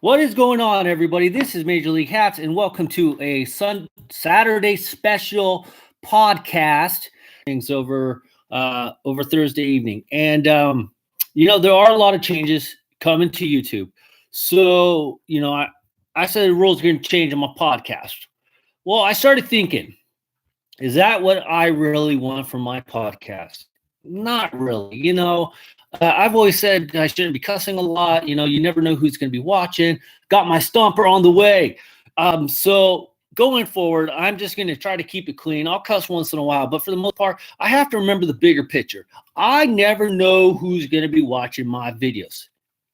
What is going on, everybody? This is Major League Hats, and welcome to a Saturday special podcast. Things over Thursday evening, and there are a lot of changes coming to YouTube. So I said the rules are going to change on my podcast. Well, I started thinking, is that what I really want from my podcast? Not really. I've always said I shouldn't be cussing a lot. You never know who's going to be watching. Got my stomper on the way. So going forward, I'm just going to try to keep it clean. I'll cuss once in a while, but for the most part, I have to remember the bigger picture. I never know who's going to be watching my videos.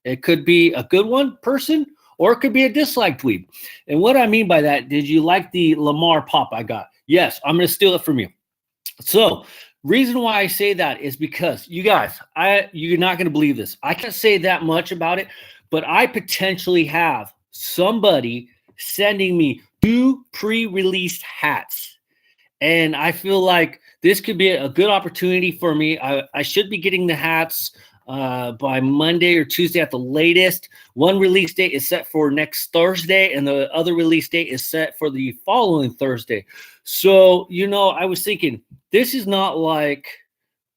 It could be a good person, or it could be a dislike tweet. And what I mean by that, did you like the Lamar pop I got? Yes, I'm going to steal it from you. So reason why I say that is because you guys, you're not going to believe this. I can't say that much about it, but I potentially have somebody sending me 2 pre-released hats. And I feel like this could be a good opportunity for me. I should be getting the hats by Monday or Tuesday at the latest. One release date is set for next Thursday, and the other release date is set for the following Thursday. So, I was thinking, this is not like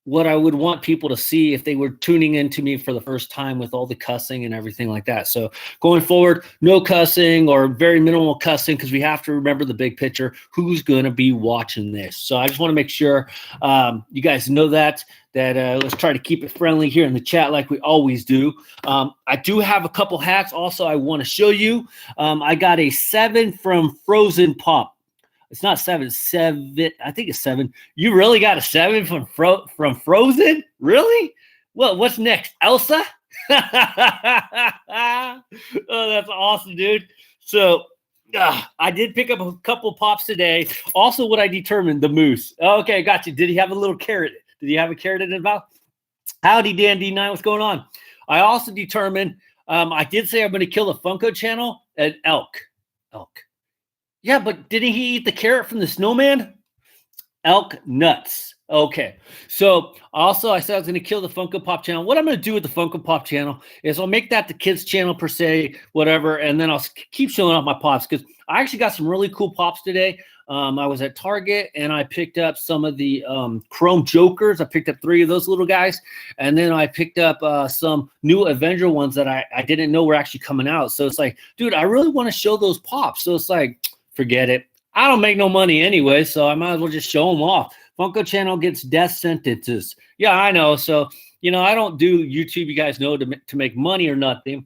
what I would want people to see if they were tuning into me for the first time with all the cussing and everything like that. So going forward, no cussing or very minimal cussing, because we have to remember the big picture, who's going to be watching this. So I just want to make sure you guys know that let's try to keep it friendly here in the chat like we always do. I do have a couple hats also I want to show you. I got a 7 from Frozen Pop. It's not 7. I think it's 7. You really got a 7 from Frozen? Really? Well, what's next? Elsa? Oh, that's awesome, dude. So I did pick up a couple pops today. Also, what I determined, the moose. Okay, got you. Did he have a little carrot? Did he have a carrot in his mouth? Howdy, Dan D9. What's going on? I also determined, I did say I'm going to kill the Funko channel at elk. Yeah, but didn't he eat the carrot from the snowman? Elk nuts. Okay. So also I said I was going to kill the Funko Pop channel. What I'm going to do with the Funko Pop channel is I'll make that the kids channel per se, whatever, and then I'll keep showing off my pops, because I actually got some really cool pops today. I was at Target and I picked up some of the Chrome Jokers. I picked up 3 of those little guys. And then I picked up some new Avenger ones that I didn't know were actually coming out. So it's like, dude, I really want to show those pops. So it's like, forget it. I don't make no money anyway, so I might as well just show them off. Funko channel gets death sentences. Yeah, I know. So, I don't do YouTube, you guys know, to make money or nothing.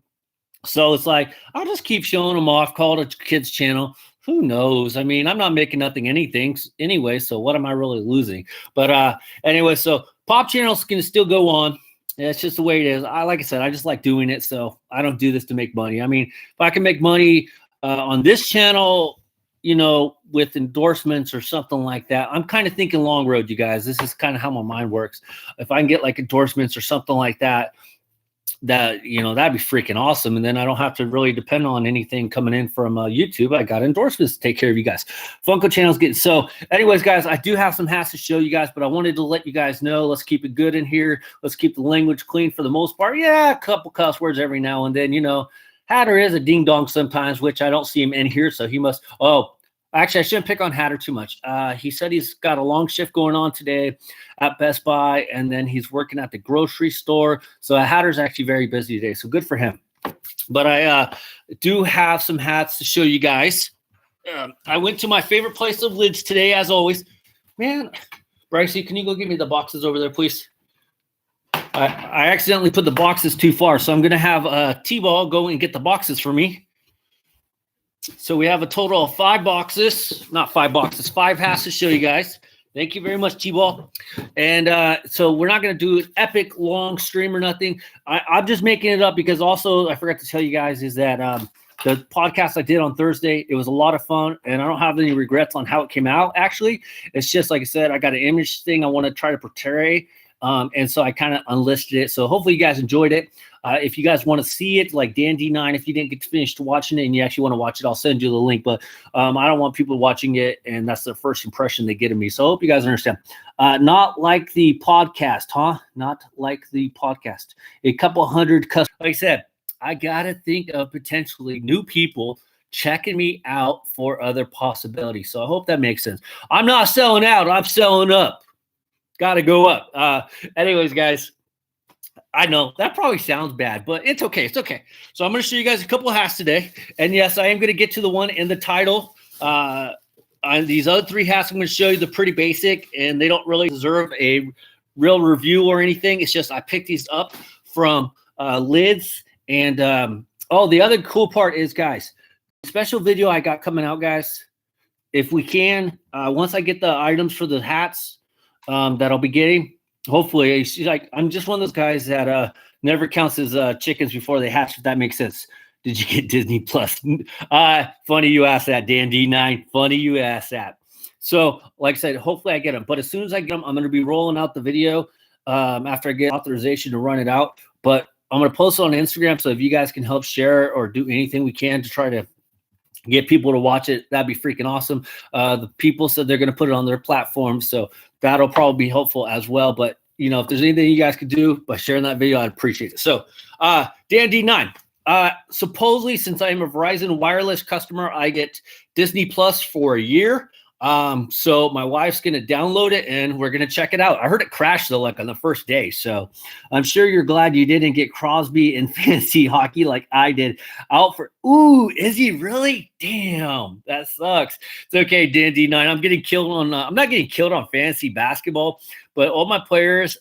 So it's like, I'll just keep showing them off, call it a kids channel. Who knows? I mean, I'm not making anything anyway, so what am I really losing? But anyway, so Pop channel's going to still go on. It's just the way it is. Like I said, I just like doing it, so I don't do this to make money. I mean, if I can make money on this channel, with endorsements or something like that. I'm kind of thinking long road, you guys. This is kind of how my mind works. If I can get like endorsements or something like that, that'd be freaking awesome. And then I don't have to really depend on anything coming in from YouTube. I got endorsements to take care of you guys. Funko channel's getting. So anyways, guys, I do have some hats to show you guys, but I wanted to let you guys know, let's keep it good in here. Let's keep the language clean for the most part. Yeah, a couple cuss words every now and then, Hatter is a ding dong sometimes, which I don't see him in here. So he must. Oh, actually, I shouldn't pick on Hatter too much. He said he's got a long shift going on today at Best Buy, and then he's working at the grocery store. So Hatter's actually very busy today. So good for him. But I do have some hats to show you guys. I went to my favorite place of lids today, as always. Man, Brycey, can you go give me the boxes over there, please? I accidentally put the boxes too far, so I'm going to have T-Ball go and get the boxes for me. So we have a total of 5 boxes. Not 5 boxes, 5 hats to show you guys. Thank you very much, T-Ball. And so we're not going to do an epic long stream or nothing. I'm just making it up because also I forgot to tell you guys is that the podcast I did on Thursday, it was a lot of fun, and I don't have any regrets on how it came out, actually. It's just, like I said, I got an image thing I want to try to portray. And so I kind of unlisted it. So hopefully you guys enjoyed it. If you guys want to see it, like Dan D9, if you didn't get finished watching it and you actually want to watch it, I'll send you the link. But I don't want people watching it, and that's the first impression they get of me. So I hope you guys understand. Not like the podcast, huh? Not like the podcast. A couple hundred customers. Like I said, I got to think of potentially new people checking me out for other possibilities. So I hope that makes sense. I'm not selling out. I'm selling up. Got to go up. Anyways, guys, I know that probably sounds bad, but it's okay. It's okay. So I'm going to show you guys a couple of hats today. And yes, I am going to get to the one in the title. On these other 3 hats, I'm going to show you the pretty basic, and they don't really deserve a real review or anything. It's just I picked these up from Lids. And the other cool part is, guys, special video I got coming out, guys. If we can, once I get the items for the hats that I'll be getting, hopefully, like, I'm just one of those guys that never counts his chickens before they hatch, if that makes sense. Did you get Disney Plus? Funny you asked that, Dan D9. Funny you asked that. So, like I said, hopefully I get them. But as soon as I get them, I'm going to be rolling out the video after I get authorization to run it out. But I'm going to post it on Instagram, so if you guys can help share or do anything we can to try to get people to watch it, that'd be freaking awesome. The people said they're going to put it on their platform, so that'll probably be helpful as well. But, you know, if there's anything you guys could do by sharing that video, I'd appreciate it. So, Dan D9. Supposedly, since I am a Verizon wireless customer, I get Disney Plus for a year. So my wife's going to download it and we're going to check it out. I heard it crashed though, like on the first day. So I'm sure you're glad you didn't get Crosby in fantasy hockey like I did out for, is he really? Damn, that sucks. It's okay, Dan D9. I'm getting killed on, I'm not getting killed on fantasy basketball, but all my players,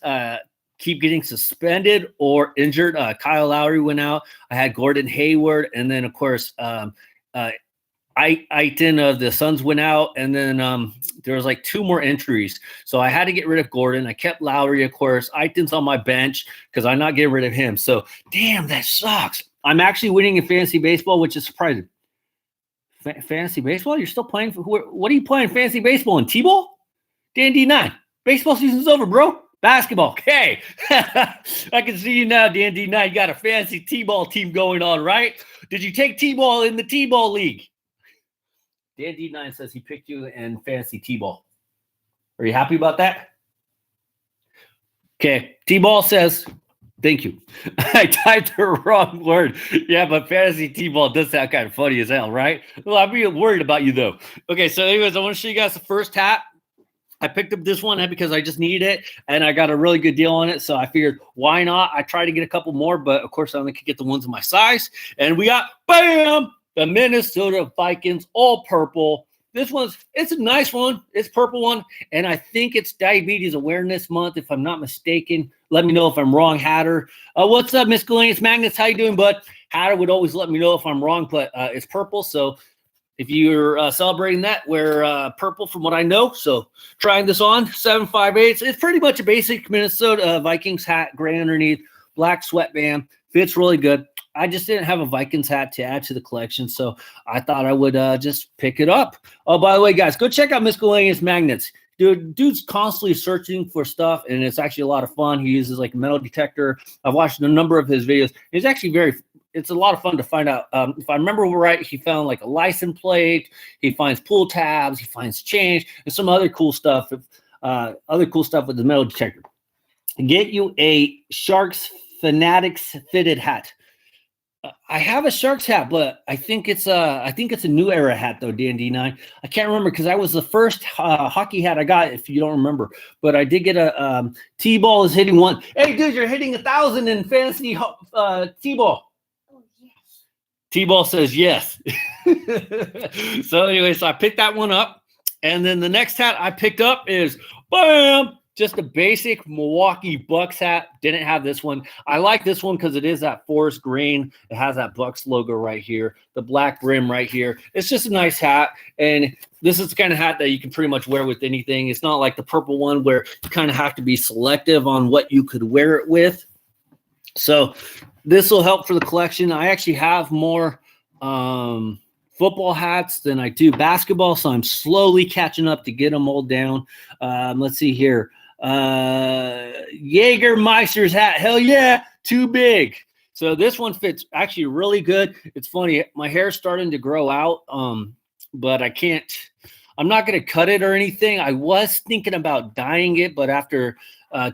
keep getting suspended or injured. Kyle Lowry went out. I had Gordon Hayward, and then of course Aiton of the Suns went out, and then there was like 2 more injuries. So I had to get rid of Gordon. I kept Lowry, of course. Aiton's on my bench because I'm not getting rid of him. So damn, that sucks. I'm actually winning in fantasy baseball, which is surprising. Fantasy baseball? You're still playing for what are you playing fantasy baseball in T-ball? Dan D9. Baseball season's over, bro. Basketball. Okay. I can see you now, Dan D9. You got a fancy T-ball team going on, right? Did you take T-ball in the T-ball league? Dan D9 says he picked you in fantasy T-ball. Are you happy about that? Okay. T-ball says, thank you. I typed the wrong word. Yeah, but fantasy T-ball does sound kind of funny as hell, right? Well, I'm really worried about you, though. Okay, so anyways, I want to show you guys the first hat. I picked up this one because I just needed it, and I got a really good deal on it, so I figured, why not? I tried to get a couple more, but, of course, I only could get the ones of my size. And we got, bam, the Minnesota Vikings, all purple. It's a nice one. It's a purple one, and I think it's Diabetes Awareness Month, if I'm not mistaken. Let me know if I'm wrong, Hatter. What's up, Miscellaneous Magnets? How you doing, bud? Hatter would always let me know if I'm wrong, but it's purple, so if you're celebrating that, wear purple from what I know. So trying this on, 758. It's pretty much a basic Minnesota Vikings hat, gray underneath, black sweatband. Fits really good. I just didn't have a Vikings hat to add to the collection, so I thought I would just pick it up. Oh, by the way, guys, go check out Miscellaneous Magnets. Dude's constantly searching for stuff, and it's actually a lot of fun. He uses like a metal detector. I've watched a number of his videos. He's actually it's a lot of fun to find out. If I remember right, he found like a license plate. He finds pull tabs. He finds change and some other cool stuff. With the metal detector. Get you a Sharks Fanatics fitted hat. I have a Sharks hat, but I think it's a new era hat though, Dan D9. I can't remember because that was the first hockey hat I got, if you don't remember. But I did get a T-ball is hitting one. Hey, dude, you're hitting 1,000 in fantasy T-ball. T-ball says yes. So anyway, so I picked that one up. And then the next hat I picked up is, bam, just a basic Milwaukee Bucks hat. Didn't have this one. I like this one because it is that forest green. It has that Bucks logo right here, the black brim right here. It's just a nice hat. And this is the kind of hat that you can pretty much wear with anything. It's not like the purple one where you kind of have to be selective on what you could wear it with. So this will help for the collection. I actually have more football hats than I do basketball, so I'm slowly catching up to get them all down. Let's see here. Jägermeister's hat. Hell yeah, too big. So this one fits actually really good. It's funny. My hair's starting to grow out, but I can't. I'm not going to cut it or anything. I was thinking about dyeing it, but after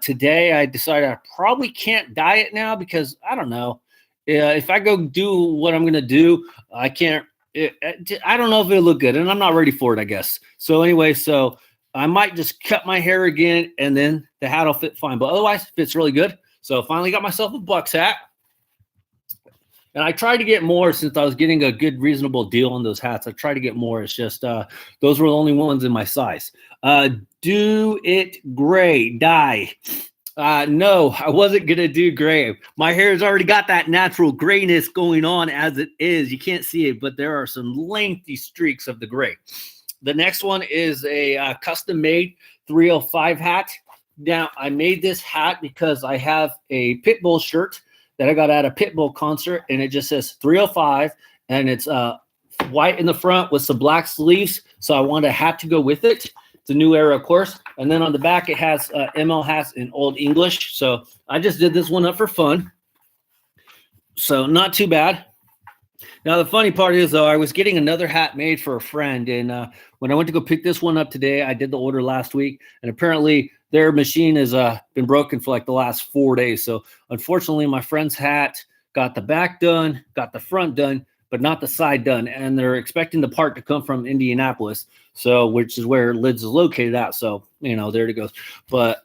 today, I decided I probably can't dye it now because I don't know. if I go do what I'm going to do, I can't, I don't know if it'll look good, and I'm not ready for it, I guess. So anyway, so I might just cut my hair again, and then the hat will fit fine. But otherwise, it fits really good. So finally got myself a Bucks hat. And I tried to get more since I was getting a good, reasonable deal on those hats. I tried to get more. It's just those were the only ones in my size. Do it gray, dye. No, I wasn't going to do gray. My hair's already got that natural grayness going on as it is. You can't see it, but there are some lengthy streaks of the gray. The next one is a custom-made 305 hat. Now, I made this hat because I have a Pitbull shirt that I got at a Pitbull concert, and it just says 305, and it's white in the front with some black sleeves, so I wanted a hat to go with it. It's a new era, of course. And then on the back, it has ML hats in Old English, so I just did this one up for fun. So not too bad. Now, the funny part is, though, I was getting another hat made for a friend, and when I went to go pick this one up today, I did the order last week, and apparently their machine has been broken for like the last 4 days. So unfortunately, my friend's hat got the back done, got the front done, but not the side done. And they're expecting the part to come from Indianapolis, so which is where Lids is located at. So, you know, there it goes. But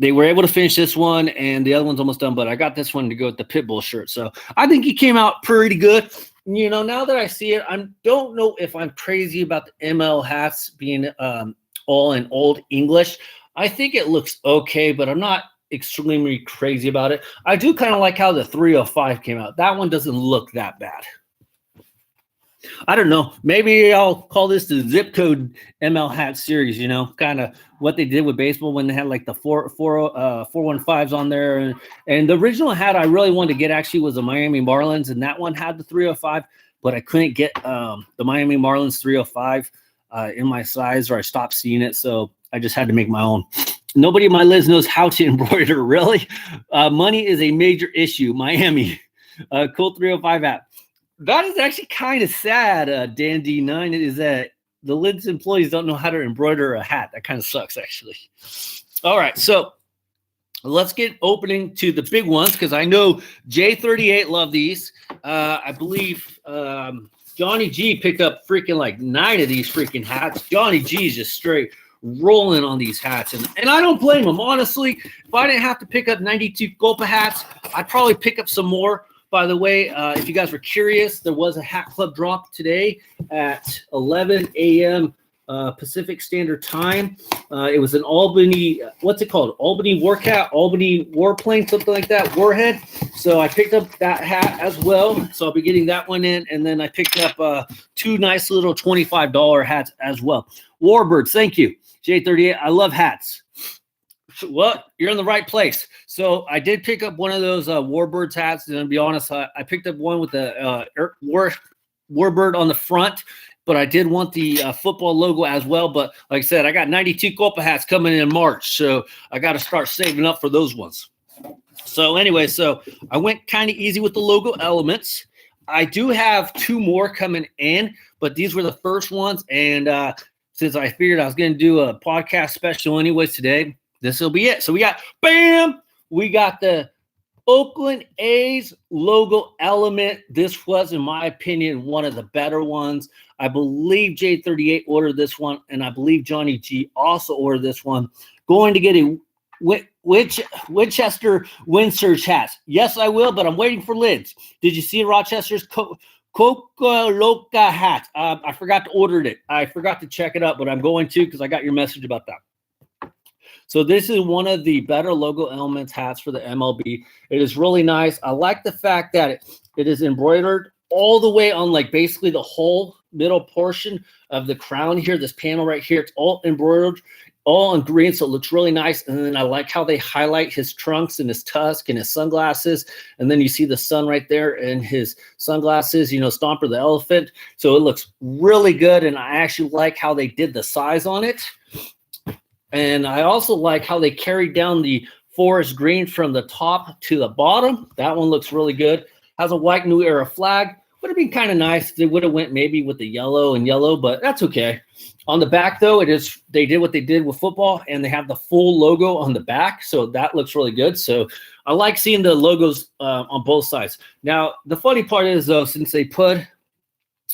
they were able to finish this one, and the other one's almost done. But I got this one to go with the Pitbull shirt. So I think he came out pretty good. You know, now that I see it, I don't know if I'm crazy about the ML hats being all in Old English. I think it looks okay, but I'm not extremely crazy about it. I do kind of like how the 305 came out. That one doesn't look that bad. I don't know. Maybe I'll call this the zip code ML hat series, you know, kind of what they did with baseball when they had like the 415s on there. And the original hat I really wanted to get actually was the Miami Marlins, and that one had the 305, but I couldn't get the Miami Marlins 305 in my size, or I stopped seeing it. So I just had to make my own. Nobody in my list knows how to embroider, really. Money is a major issue. Miami. Cool 305 app. That is actually kind of sad, Dan D9. It is that the Lids employees don't know how to embroider a hat. That kind of sucks, actually. All right, so let's get opening to the big ones, because I know J38 love these. I believe Johnny G picked up freaking like 9 of these freaking hats. Johnny G is just straight rolling on these hats, and I don't blame him, honestly. If I didn't have to pick up 92 Golpa hats, I'd probably pick up some more. By the way, if you guys were curious, there was a hat club drop today at 11 a.m. Pacific Standard Time. It was an Albany, what's it called? Albany Warcat, Albany Warplane, something like that, Warhead. So I picked up that hat as well. So I'll be getting that one in. And then I picked up 2 nice little $25 hats as well. Warbirds, thank you. J38, I love hats. Well, you're in the right place. So I did pick up one of those Warbirds hats. And to be honest, I picked up one with the Warbird on the front, but I did want the football logo as well. But like I said, I got 92 Copa hats coming in March, so I got to start saving up for those ones. So anyway, so I went kind of easy with the logo elements. I do have 2 more coming in, but these were the first ones. And since I figured I was going to do a podcast special anyways today, this will be it. So we got, bam, we got the Oakland A's logo element. This was, in my opinion, one of the better ones. I believe J38 ordered this one, and I believe Johnny G also ordered this one. Going to get a Winchester Wind Surge hats. Yes, I will, but I'm waiting for Lids. Did you see Rochester's Coca Loca hat? I forgot to order it. I forgot to check it up, but I'm going to, because I got your message about that. So this is one of the better logo elements hats for the MLB. It is really nice. I like the fact that it is embroidered all the way on like basically the whole middle portion of the crown here, this panel right here. It's all embroidered, all in green, so it looks really nice. And then I like how they highlight his trunks and his tusk and his sunglasses. And then you see the sun right there and his sunglasses, you know, Stomper the elephant. So it looks really good. And I actually like how they did the size on it. And I also like how they carried down the forest green from the top to the bottom. That one looks really good. Has a white New Era flag, Would have been kind of nice. They would have went maybe with the yellow and yellow, but that's okay. On the back, though, they did what they did with football, and they have the full logo on the back, so that looks really good. So I like seeing the logos on both sides. Now, the funny part is, though, since they put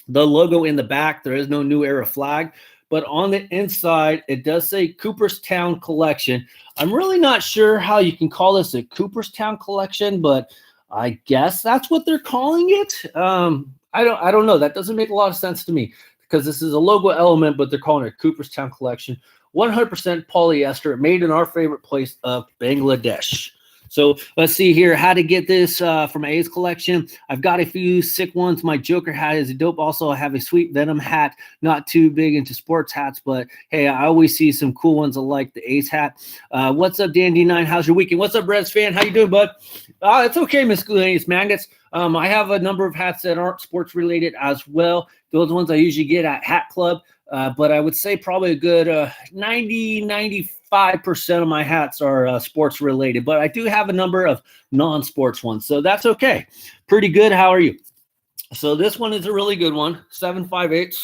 the logo in the back, there is no New Era flag. But on the inside, it does say Cooperstown Collection. I'm really not sure how you can call this a Cooperstown Collection, but I guess that's what they're calling it. I don't know. That doesn't make a lot of sense to me because this is a logo element, but they're calling it Cooperstown Collection. 100% polyester, made in our favorite place of Bangladesh. So let's see here how to get this from A's collection. I've got a few sick ones. My Joker hat is a dope. Also, I have a sweet Venom hat. Not too big into sports hats, but hey, I always see some cool ones. I like the A's hat. What's up, Dan D9? How's your weekend? What's up, Reds fan? How you doing, bud? It's okay, Miscellaneous Magnets. I have a number of hats that aren't sports related as well. Those ones I usually get at Hat Club. But I would say probably a good 95% of my hats are sports related, but I do have a number of non-sports ones. So that's okay. Pretty good. How are you? So this one is a really good one. 7.58.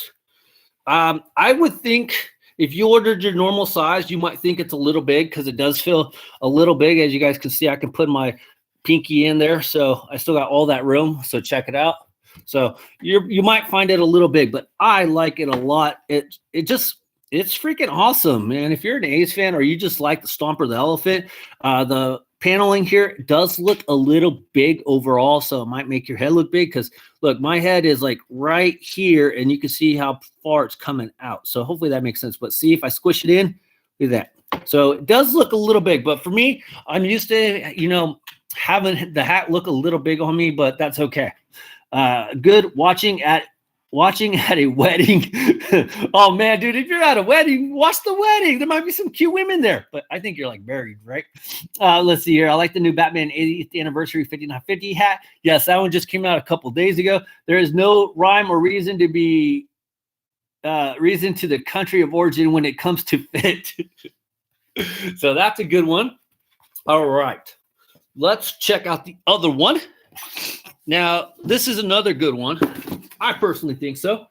I would think if you ordered your normal size, you might think it's a little big because it does feel a little big. As you guys can see, I can put my pinky in there. So I still got all that room. So check it out. So you might find it a little big, but I like it a lot. It's freaking awesome, man. If you're an A's fan or you just like the Stomper the Elephant, the paneling here does look a little big overall, so it might make your head look big because, look, my head is like right here, and you can see how far it's coming out. So hopefully that makes sense. But see, if I squish it in, look at that. So it does look a little big, but for me, I'm used to, having the hat look a little big on me, but that's okay. Good watching at a wedding. Oh man, dude, if you're at a wedding, watch the wedding. There might be some cute women there, but I think you're like married, right? Let's see here. I like the new Batman 80th anniversary 59Ffity hat. Yes, that one just came out a couple days ago. There is no rhyme or reason to be reason to the country of origin when it comes to fit. So that's a good one. All right, let's check out the other one. Now, this is another good one. I personally think so.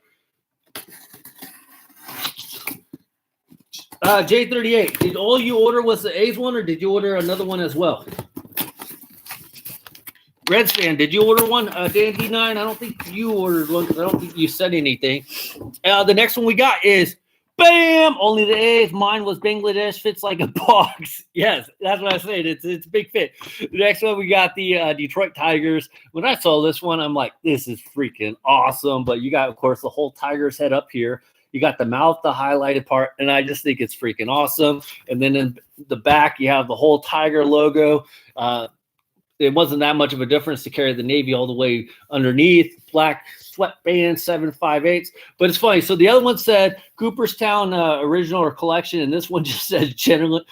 J38, did all you order was the A's one, or did you order another one as well? Reds fan, did you order one? Dan D9, I don't think you ordered one. I don't think you said anything. The next one we got is, bam, only the A's. Mine was Bangladesh, fits like a box. Yes, that's what I said. It's a big fit. The next one, we got the Detroit Tigers. When I saw this one, I'm like, this is freaking awesome. But you got, of course, the whole Tigers head up here. You got the mouth, the highlighted part, and I just think it's freaking awesome. And then in the back, you have the whole Tiger logo. It wasn't that much of a difference to carry the Navy all the way underneath. Black sweatband 7.58. But it's funny. So the other one said Cooperstown original or collection, and this one just says genuine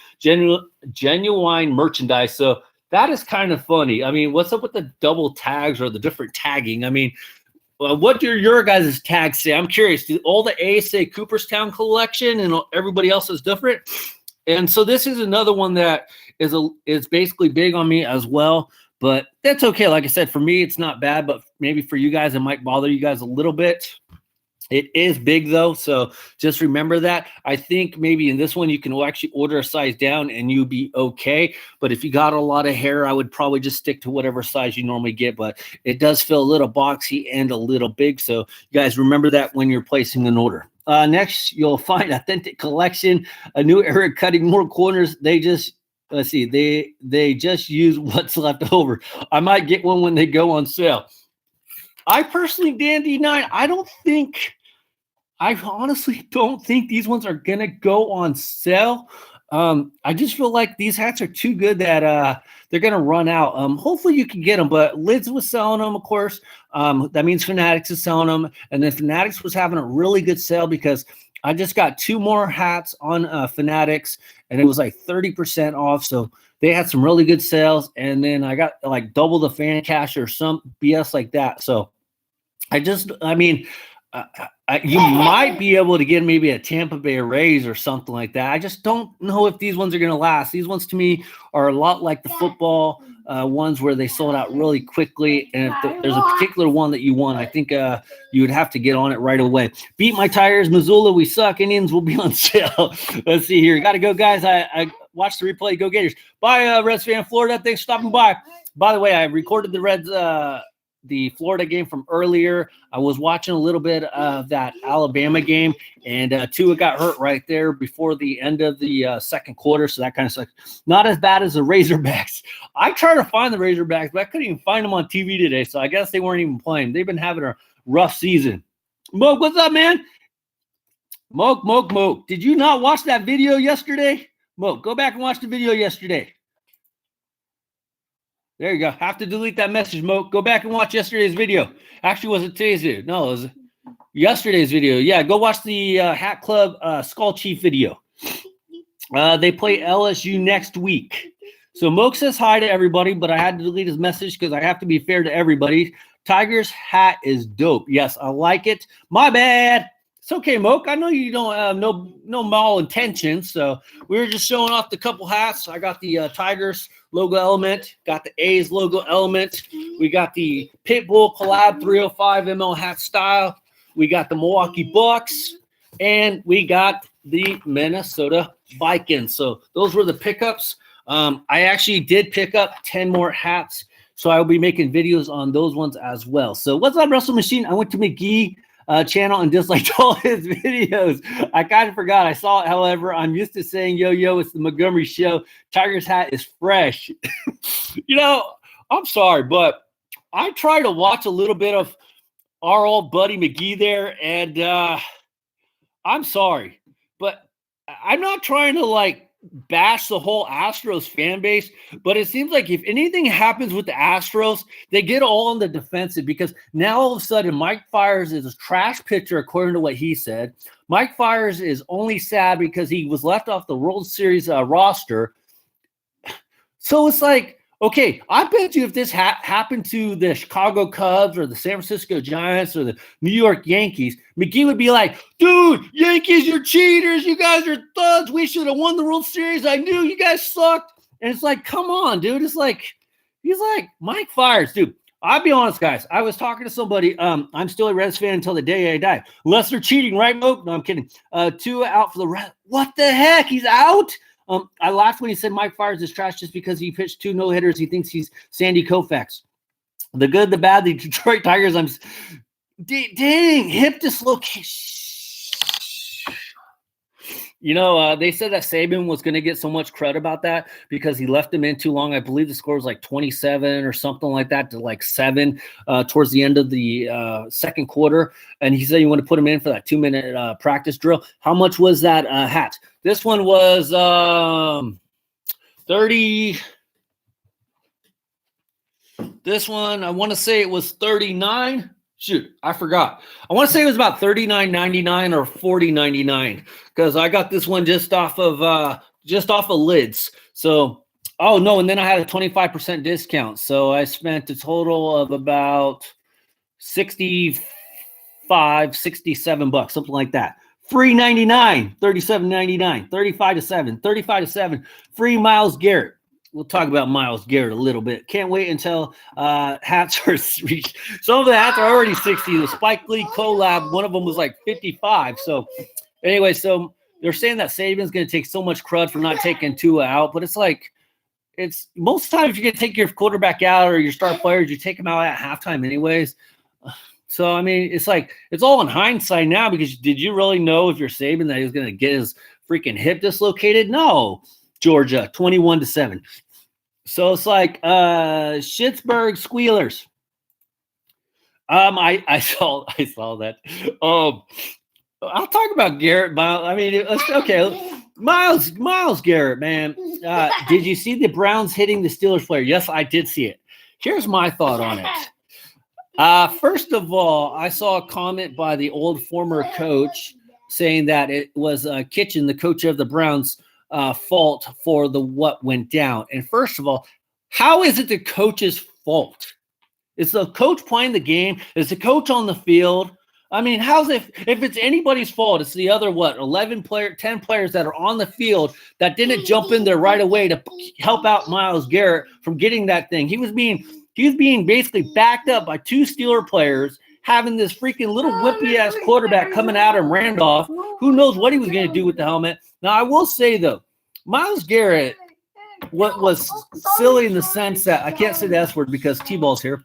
merchandise. So that is kind of funny. I mean, what's up with the double tags or the different tagging? I mean, what do your guys' tags say? I'm curious. Do all the A's say Cooperstown collection and everybody else is different? And so this is another one that is basically big on me as well. But that's okay. Like I said, for me, it's not bad. But maybe for you guys, it might bother you guys a little bit. It is big, though. So just remember that. I think maybe in this one, you can actually order a size down and you'll be okay. But if you got a lot of hair, I would probably just stick to whatever size you normally get. But it does feel a little boxy and a little big. So you guys remember that when you're placing an order. Next, you'll find Authentic Collection, a new era cutting more corners. They just use what's left over. I might get one when they go on sale. I personally, Dan D9, I honestly don't think these ones are going to go on sale. I just feel like these hats are too good that they're going to run out. Hopefully you can get them, but Lids was selling them, of course. That means Fanatics is selling them. And then Fanatics was having a really good sale because I just got 2 more hats on Fanatics, and it was like 30% off. So they had some really good sales. And then I got like double the fan cash or some BS like that. So you might be able to get maybe a Tampa Bay Rays or something like that. I just don't know if these ones are going to last. These ones to me are a lot like the football ones where they sold out really quickly. And if there's a particular one that you want, I think you would have to get on it right away. Beat my Tigers, Missoula, we suck. Indians will be on sale. Let's see here. Got to go, guys. I watched the replay. Go Gators. Bye, Reds fan, Florida. Thanks for stopping by. By the way, I recorded the Reds, the Florida game from earlier. I was watching a little bit of that Alabama game, and Tua got hurt right there before the end of the second quarter, so that kind of sucks. Not as bad as the Razorbacks. I tried to find the Razorbacks, but I couldn't even find them on TV today, so I guess they weren't even playing. They've been having a rough season. Moke, what's up, man? Moke. Did you not watch that video yesterday? Moke, go back and watch the video yesterday. There you go. Have to delete that message, Moke. Go back and watch yesterday's video. Actually, was it today's video? No, it was yesterday's video. Yeah, go watch the Hat Club Skull Chief video. They play LSU next week. So Moke says hi to everybody, but I had to delete his message because I have to be fair to everybody. Tigers hat is dope. Yes, I like it. My bad. It's okay, Moke. I know you don't have no mal intentions. So we were just showing off the couple hats. I got the Tigers logo element, got the A's logo element. We got the Pitbull collab 305 ML hat style. We got the Milwaukee Bucks, and we got the Minnesota Vikings. So those were the pickups. I actually did pick up 10 more hats, so I will be making videos on those ones as well. So what's up, Wrestle Machine? I went to McGee channel and disliked all his videos. I kind of forgot. I saw it, however. I'm used to saying, yo, it's the Montgomery Show. Tiger's hat is fresh. I'm sorry, but I try to watch a little bit of our old buddy McGee there, and I'm sorry, but I'm not trying to, bash the whole Astros fan base, but it seems like if anything happens with the Astros, they get all on the defensive because now all of a sudden Mike Fiers is a trash pitcher, according to what he said. Mike Fiers is only sad because he was left off the World Series roster. So it's like, okay, I bet you if this happened to the Chicago Cubs or the San Francisco Giants or the New York Yankees, McGee would be like, dude, Yankees, you're cheaters. You guys are thugs. We should have won the World Series. I knew you guys sucked. And it's like, come on, dude. It's like, he's like, Mike Fiers, dude. I'll be honest, guys. I was talking to somebody. I'm still a Reds fan until the day I die. Unless they're cheating, right, Moke? No, I'm kidding. Tua out for the Reds. What the heck? He's out? I laughed when he said Mike Fiers is trash just because he pitched 2 no-hitters. He thinks he's Sandy Koufax. The good, the bad, the Detroit Tigers. Dang, hip dislocation. They said that Saban was going to get so much credit about that because he left him in too long. I believe the score was 27 or something like that to 7 towards the end of the second quarter. And he said you want to put him in for that 2-minute practice drill. How much was that hat? This one was 30. This one, I want to say it was 39. Shoot, I forgot. I want to say it was about $39.99 or $40.99 because I got this one just off of Lids. So, oh no, and then I had a 25% discount. So I spent a total of about $67, something like that. Free 99, $37.99, 35 to 7. Free Myles Garrett. We'll talk about Myles Garrett a little bit. Can't wait until hats are reached. Some of the hats are already 60. The Spike Lee collab, one of them was 55. So anyway, so they're saying that Saban's going to take so much crud for not taking Tua out, but it's most times if you're going to take your quarterback out or your star players, you take them out at halftime anyways. So, I mean, it's all in hindsight now because did you really know if you're Saban that he was going to get his freaking hip dislocated? No. Georgia, 21-7. So it's Schittsburg Squealers. I saw that. I'll talk about Garrett. I mean, it's okay. Myles Garrett, man. Did you see the Browns hitting the Steelers player? Yes, I did see it. Here's my thought on it. First of all, I saw a comment by the old former coach saying that it was Kitchen, the coach of the Browns, fault for what went down. And first of all, how is it the coach's fault? Is the coach playing the game? Is the coach on the field? I mean, how's it if it's anybody's fault? It's the other 10 players that are on the field that didn't jump in there right away to help out Myles Garrett from getting that thing. He was being basically backed up by 2 Steeler players, having this freaking little whippy ass quarterback coming out him, Randolph. Who knows what he was going to do with the helmet? Now, I will say though, Myles Garrett, what was silly in the sense that I can't say the S word because T-Ball's here.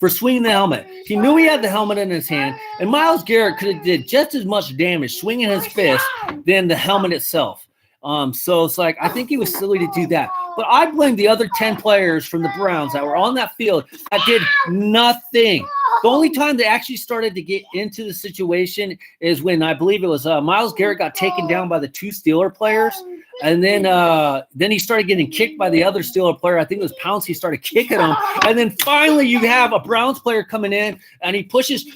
For swinging the helmet. He knew he had the helmet in his hand, and Myles Garrett could have did just as much damage swinging his fist than the helmet itself. So it's like, I think he was silly to do that. But I blame the other 10 players from the Browns that were on that field that did nothing. The only time they actually started to get into the situation is when I believe it was Myles Garrett got taken down by the 2 Steeler players. And then he started getting kicked by the other Steeler player. I think it was Pouncey started kicking him. And then finally you have a Browns player coming in and he pushes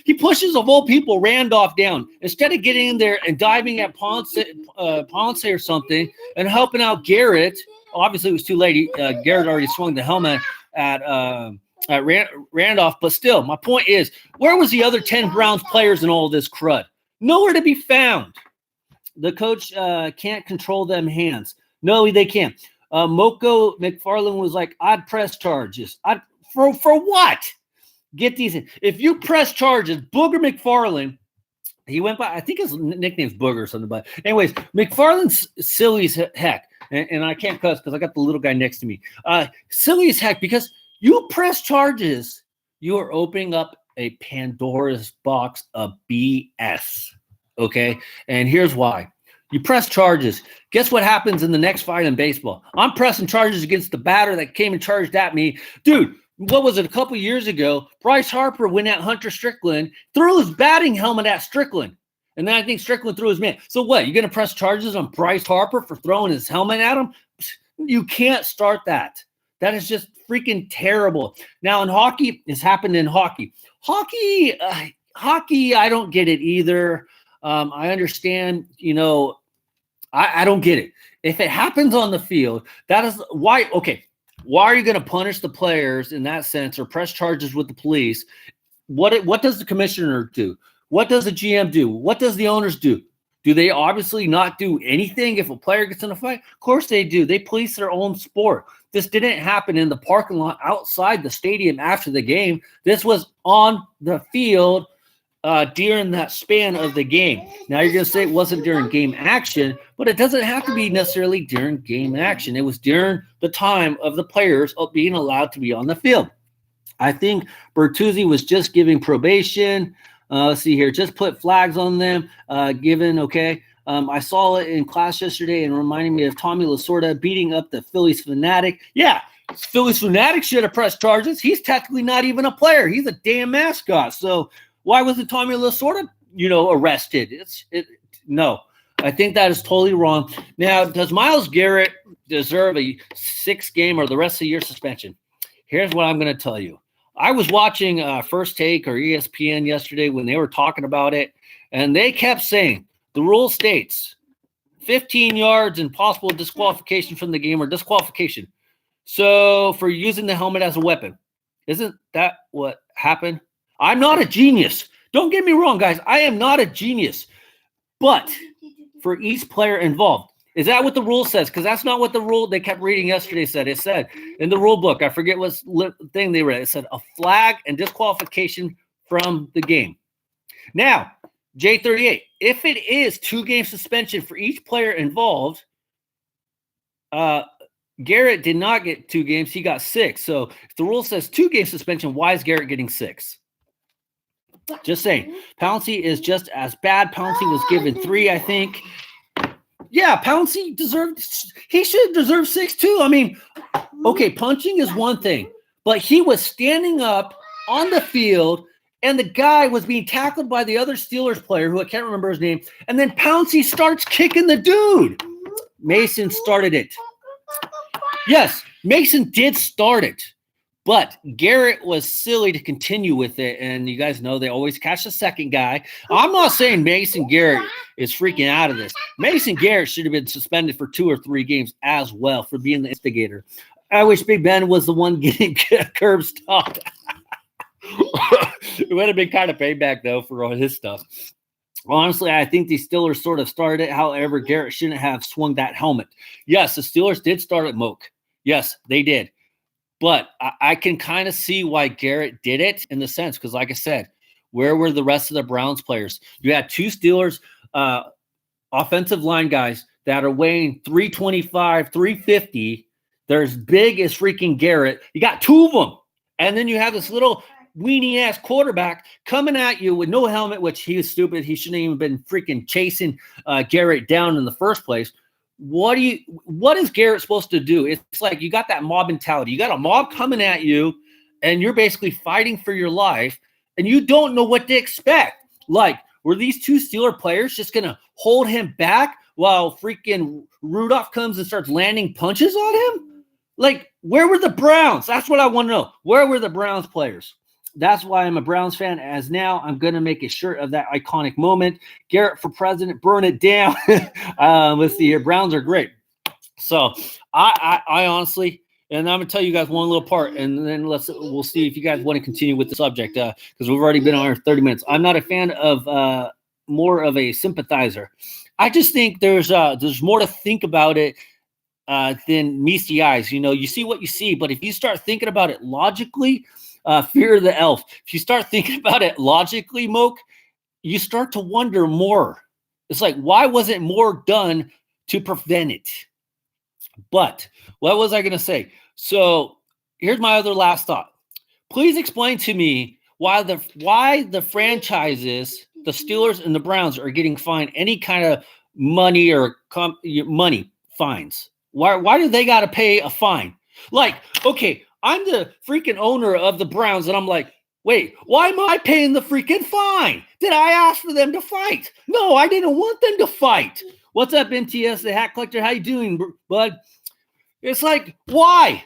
of all people Randolph down. Instead of getting in there and diving at Ponce or something and helping out Garrett. Obviously it was too late. Garrett already swung the helmet at Randolph. But still, my point is, where was the other 10 Browns players in all of this crud? Nowhere to be found. The coach can't control them hands. No, they can't. Moko McFarland was like, I'd press charges. For what? Get these in. If you press charges, Booger McFarland, he went by, I think his nickname's Booger or something. But anyways, McFarland's silly as heck. And I can't cuss because I got the little guy next to me. Silly as heck because you press charges, you are opening up a Pandora's box of BS. Okay, and here's why. You press charges. Guess what happens in the next fight in baseball? I'm pressing charges against the batter that came and charged at me. Dude, what was it, a couple years ago? Bryce Harper went at Hunter Strickland, threw his batting helmet at Strickland. And then I think Strickland threw his man. So what, you going to press charges on Bryce Harper for throwing his helmet at him? You can't start that. That is just freaking terrible. Now in hockey, it's happened in hockey. Hockey, I don't get it either. I understand, I don't get it. If it happens on the field, that is why, okay, why are you going to punish the players in that sense or press charges with the police? What does the commissioner do? What does the GM do? What does the owners do? Do they obviously not do anything if a player gets in a fight? Of course they do. They police their own sport. This didn't happen in the parking lot outside the stadium after the game. This was on the field during that span of the game. Now you're going to say it wasn't during game action, but it doesn't have to be necessarily during game action. It was during the time of the players being allowed to be on the field. I think Bertuzzi was just giving probation. Let's see here. Just put flags on them. Okay. I saw it in class yesterday and reminded me of Tommy Lasorda beating up the Phillies fanatic. Yeah, Phillies fanatic should have pressed charges. He's technically not even a player. He's a damn mascot. So why wasn't Tommy Lasorda, arrested? No. I think that is totally wrong. Now, does Myles Garrett deserve a 6-game or the rest of the year suspension? Here's what I'm going to tell you. I was watching First Take or ESPN yesterday when they were talking about it, and they kept saying the rule states 15 yards and possible disqualification from the game or disqualification. So for using the helmet as a weapon, isn't that what happened? I'm not a genius. Don't get me wrong, guys. I am not a genius. But for each player involved, is that what the rule says? Because that's not what the rule they kept reading yesterday said. It said in the rule book, I forget what thing they read. It said a flag and disqualification from the game. Now, J38, if it is 2-game suspension for each player involved, Garrett did not get 2 games. He got 6. So if the rule says 2-game suspension, why is Garrett getting 6? Just saying. Pouncey is just as bad. Pouncey was given 3, I think. Yeah, Pouncey he should deserve 6 too. I mean, okay, punching is one thing, but he was standing up on the field and the guy was being tackled by the other Steelers player who I can't remember his name. And then Pouncey starts kicking the dude. Mason started it. Yes, Mason did start it. But Garrett was silly to continue with it, and you guys know they always catch the second guy. I'm not saying Mason Garrett is freaking out of this. Mason Garrett should have been suspended for 2 or 3 games as well for being the instigator. I wish Big Ben was the one getting curb stomped. It would have been kind of payback, though, for all his stuff. Honestly, I think the Steelers sort of started it. However, Garrett shouldn't have swung that helmet. Yes, the Steelers did start at Moak. Yes, they did. But I can kind of see why Garrett did it in the sense, because like I said, where were the rest of the Browns players? You had two Steelers offensive line guys that are weighing 325, 350. They're as big as freaking Garrett. You got two of them. And then you have this little weenie-ass quarterback coming at you with no helmet, which he was stupid. He shouldn't even been freaking chasing Garrett down in the first place. What is Garrett supposed to do? It's like you got that mob mentality. You got a mob coming at you, and you're basically fighting for your life, and you don't know what to expect. Like, were these two Steeler players just going to hold him back while freaking Rudolph comes and starts landing punches on him? Like, where were the Browns? That's what I want to know. Where were the Browns players? That's why I'm a Browns fan, as now I'm going to make a shirt of that iconic moment. Garrett for president, burn it down. Let's see here. Browns are great. So I honestly, and I'm going to tell you guys one little part, and then we'll see if you guys want to continue with the subject, because we've already been on here 30 minutes. I'm not a fan of more of a sympathizer. I just think there's more to think about it than misty eyes. You know, you see what you see, but if you start thinking about it logically, Fear of the Elf. If you start thinking about it logically, Moke, you start to wonder more. It's like, why wasn't more done to prevent it? But what was I going to say? So here's my other last thought. Please explain to me why the franchises, the Steelers and the Browns, are getting fined any kind of money or money fines. Why do they got to pay a fine? Like, okay, I'm the freaking owner of the Browns, and I'm like, wait, why am I paying the freaking fine? Did I ask for them to fight? No, I didn't want them to fight. What's up, NTS, the hat collector? How you doing, bud? It's like, why?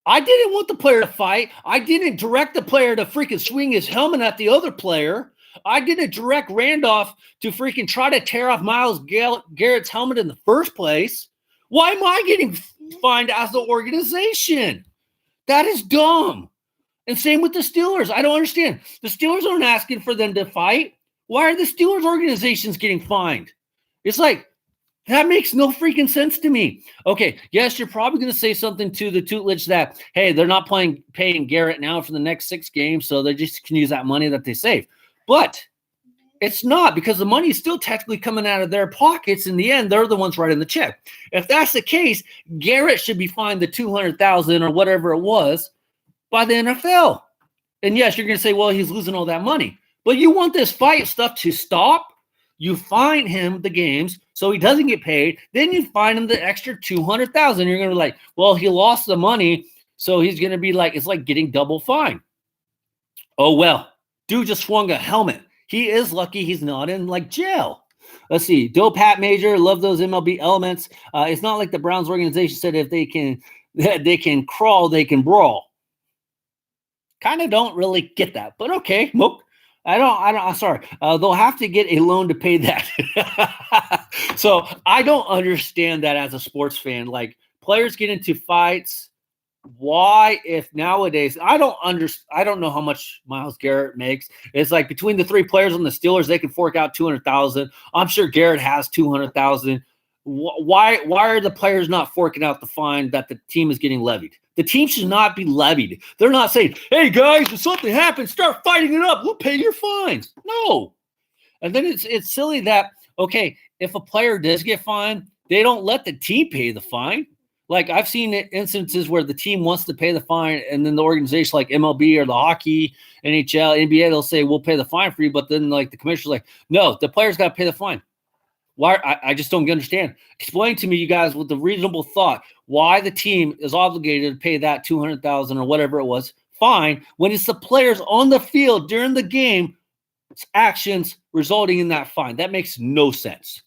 I didn't want the player to fight. I didn't direct the player to freaking swing his helmet at the other player. I didn't direct Randolph to freaking try to tear off Myles Garrett's helmet in the first place. Why am I getting fined as the organization? That is dumb. And same with the Steelers. I don't understand. The Steelers aren't asking for them to fight. Why are the Steelers organizations getting fined? It's like, that makes no freaking sense to me. Okay, yes, you're probably going to say something to the tutelage that, hey, they're not paying Garrett now for the next 6 games, so they just can use that money that they save. But it's not, because the money is still technically coming out of their pockets. In the end, they're the ones writing the check. If that's the case, Garrett should be fined the $200,000 or whatever it was by the NFL. And yes, you're going to say, well, he's losing all that money. But you want this fight stuff to stop? You fine him the games so he doesn't get paid. Then you fine him the extra $200,000. You're going to be like, well, he lost the money, so he's going to be like, it's like getting double fine. Oh, well, dude just swung a helmet. He is lucky he's not in like jail. Let's see. Dope Hat Major, love those MLB elements. It's not like the Browns organization said if they can crawl, they can brawl. Kind of don't really get that, but okay. Nope. I'm sorry. They'll have to get a loan to pay that. So I don't understand that as a sports fan. Like, players get into fights. Why, if nowadays, I don't know how much Myles Garrett makes. It's like between the 3 players on the Steelers, they can fork out $200,000. I'm sure Garrett has $200,000. Why are the players not forking out the fine that the team is getting levied? The team should not be levied. They're not saying, hey guys, if something happens, start fighting it up. We'll pay your fines. No. And then it's silly that, okay, if a player does get fined, they don't let the team pay the fine. Like, I've seen instances where the team wants to pay the fine, and then the organization like MLB or the hockey, NHL, NBA, they'll say, we'll pay the fine for you. But then, like, the commissioner's like, no, the player's got to pay the fine. Why? I just don't understand. Explain to me, you guys, with the reasonable thought, why the team is obligated to pay that $200,000 or whatever it was fine when it's the players on the field during the game actions resulting in that fine. That makes no sense.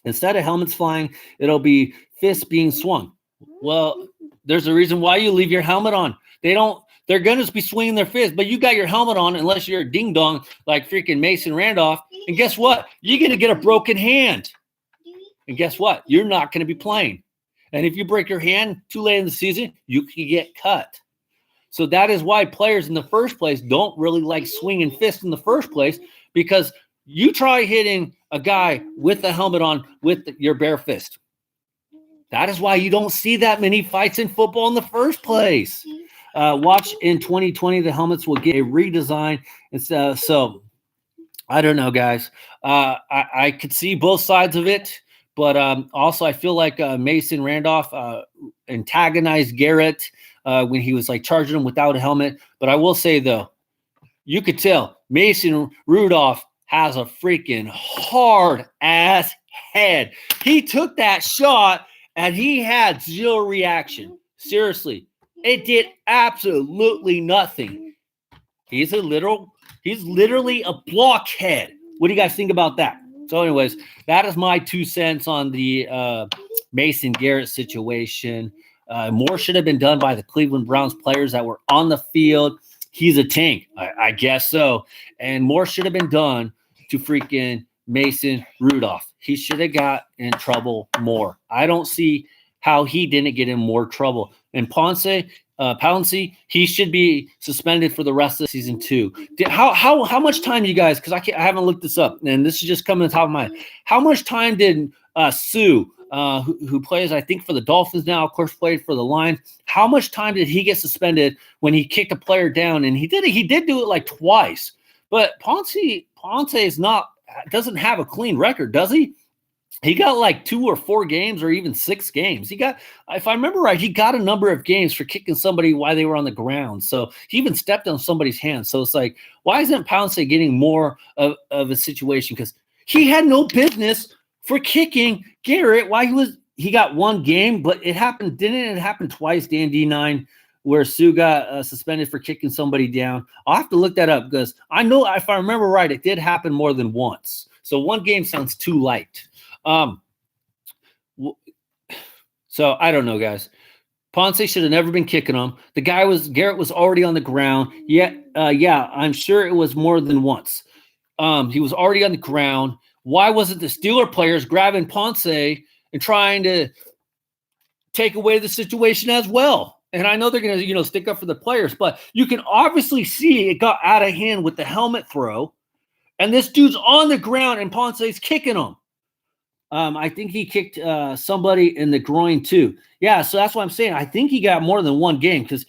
Instead of helmets flying, it'll be fists being swung. Well, there's a reason why you leave your helmet on. They're going to be swinging their fists, but you got your helmet on unless you're a ding-dong like freaking Mason Randolph. And guess what? You're going to get a broken hand. And guess what? You're not going to be playing. And if you break your hand too late in the season, you can get cut. So that is why players in the first place don't really like swinging fists in the first place, because you try hitting a guy with the helmet on with your bare fist. That is why you don't see that many fights in football in the first place. Watch in 2020, the helmets will get a redesign. So I don't know, guys. I could see both sides of it, but also I feel like Mason Randolph antagonized Garrett when he was like charging him without a helmet. But I will say, though, you could tell Mason Rudolph has a freaking hard ass head. He took that shot and he had zero reaction. Seriously, it did absolutely nothing. He's literally a blockhead. What do you guys think about that? So, anyways, that is my 2 cents on the Mason Garrett situation. More should have been done by the Cleveland Browns players that were on the field. He's a tank, I guess so. And more should have been done to freaking Mason Rudolph. He should have got in trouble more. I don't see how he didn't get in more trouble. And Pouncey, he should be suspended for the rest of season 2. How much time, you guys? Because I haven't looked this up, and this is just coming to the top of my mind. How much time did Sue, who plays, I think, for the Dolphins now, of course, played for the Lions? How much time did he get suspended when he kicked a player down? And he did do it like twice. But Pouncey doesn't have a clean record, does he? He got like 2 or 4 games or even 6 games. He got, if I remember right, he got a number of games for kicking somebody while they were on the ground. So he even stepped on somebody's hand. So it's like, why isn't Pouncey getting more of a situation? Because he had no business for kicking Garrett while he got 1 game, but it happened. Didn't it happen twice, Dan D9, where Sue got suspended for kicking somebody down? I'll have to look that up because I know, if I remember right, it did happen more than once. So 1 game sounds too light. So I don't know, guys. Ponce should have never been kicking him. Garrett was already on the ground. Yeah, I'm sure it was more than once. He was already on the ground. Why wasn't the Steeler players grabbing Ponce and trying to take away the situation as well? And I know they're going to, stick up for the players, but you can obviously see it got out of hand with the helmet throw. And this dude's on the ground and Ponce's kicking him. I think he kicked somebody in the groin too. Yeah, so that's what I'm saying. I think he got more than 1 game because